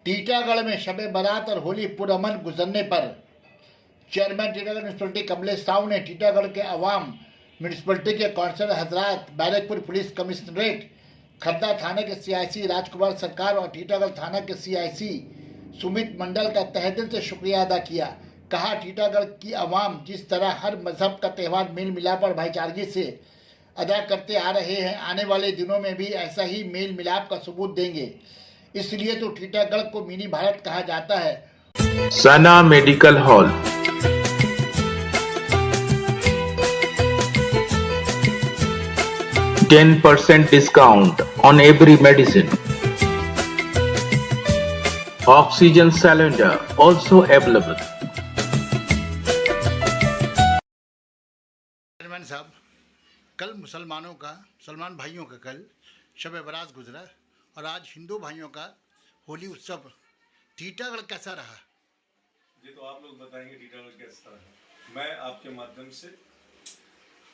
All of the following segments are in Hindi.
टीटागढ़ में शब बारात और होली पुरअमन गुजरने पर चेयरमैन टीटागढ़ म्यूनसिपलिटी कमलेश साहू ने टीटागढ़ के अवाम, म्यूनसिपलिटी के कौंसलर हजरात, बैरकपुर पुलिस कमिश्नरेट, खद्दा थाने के सीआईसी राजकुमार सरकार और टीटागढ़ थाना के सीआईसी सुमित मंडल का तहे दिल से शुक्रिया अदा किया। कहा, टीटागढ़ की अवाम जिस तरह हर मजहब का त्यौहार मेल मिलाप और भाईचारगी से अदा करते आ रहे हैं, आने वाले दिनों में भी ऐसा ही मेल मिलाप का सबूत देंगे। इसलिए तो टीटागढ़ को मिनी भारत कहा जाता है। Sana medical hall 10% discount on every medicine. Oxygen cylinder also available. Chairman साहब, कल मुसलमान भाइयों का कल शब बारात गुजरा और आज हिंदू भाइयों का होली उत्सव। टीटागढ़ कैसा रहा? ये तो आप लोग बताएंगे टीटागढ़ कैसा रहा। मैं आपके माध्यम से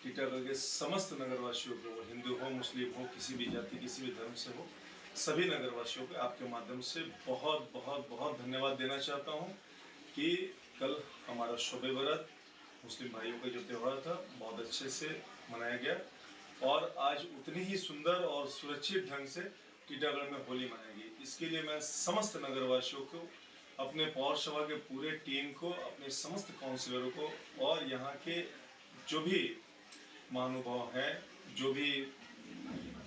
टीटागढ़ के समस्त नगरवासियों को, हिंदू हो, मुस्लिम हो, किसी भी जाति, किसी भी धर्म से हो, सभी नगरवासियों को आपके माध्यम से बहुत बहुत बहुत धन्यवाद देना चाहता हूँ कि कल हमारा शब बारात मुस्लिम भाइयों का जो त्यौहार था बहुत अच्छे से मनाया गया और आज उतनी ही सुंदर और सुरक्षित ढंग से टीटागढ़ में होली मनाएगी। इसके लिए मैं समस्त नगरवासियों को, अपने पौर सभा के पूरे टीम को, अपने समस्त काउंसिलरों को और यहाँ के जो भी महानुभाव हैं, जो भी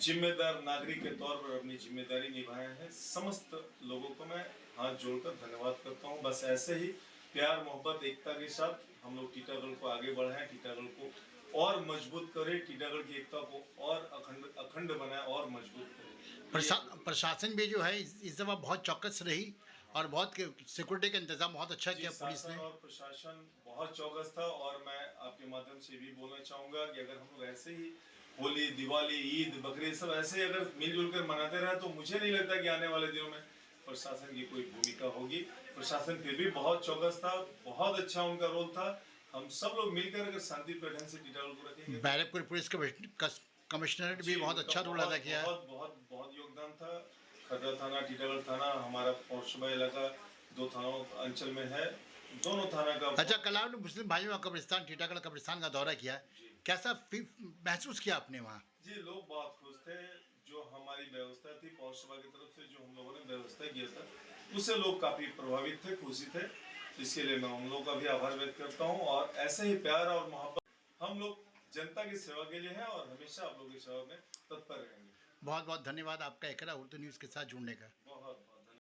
जिम्मेदार नागरिक के तौर पर अपनी जिम्मेदारी निभाए हैं, समस्त लोगों को मैं हाथ जोड़कर धन्यवाद करता हूँ। बस ऐसे ही प्यार, मोहब्बत, एकता के साथ हम लोग टीटागढ़ को आगे बढ़ाएं, टीटागढ़ को और मजबूत करें, टीटागढ़ की एकता को और अखंड बनाए और मजबूत करें। प्रशासन भी जो है इस दफा बहुत चौकस रही और बहुत सिक्योरिटी का इंतजाम बहुत अच्छा किया पुलिस ने। और प्रशासन बहुत चौकस था और मैं आपके माध्यम से भी बोलना चाहूंगा कि अगर हम लोग ऐसे ही होली, दिवाली, ईद, बकरीद सब ऐसे अगर मिलजुल कर मनाते रहे तो मुझे नहीं लगता कि आने वाले दिनों में प्रशासन की कोई भूमिका होगी। प्रशासन फिर भी बहुत चौकस था, बहुत अच्छा उनका रोल था। हम सब लोग मिलकर अगर शांतिपूर्ण ढंग से टीटागढ़ को रखेंगे। बैरकपुर पुलिस कमिश्नरेट भी बहुत अच्छा रोल अदा किया। बहुत बहुत बहुत योगदान था। खद्दा थाना, टीटागढ़ थाना, हमारा पौरसभा इलाका 2 थानों अंचल में है, दोनों थाना का। अच्छा, कल आपने मुस्लिम भाइयों का कब्रिस्तान, टीटागढ़ कब्रिस्तान का दौरा किया, कैसा महसूस किया आपने वहाँ? जी, लोग बहुत खुश थे। जो हमारी व्यवस्था थी पौरसभा की तरफ से, जो हम लोगों ने व्यवस्था किया था, उससे लोग काफी प्रभावित थे, खुशी थे। इसके लिए मैं उन लोगों का भी आभार व्यक्त करता हूँ और ऐसे ही प्यार और मोहब्बत हम लोग जनता की सेवा के लिए है और हमेशा आप लोगों की सेवा में तत्पर रहेंगे। बहुत बहुत धन्यवाद आपका एकरा उर्दू न्यूज़ के साथ जुड़ने का। बहुत बहुत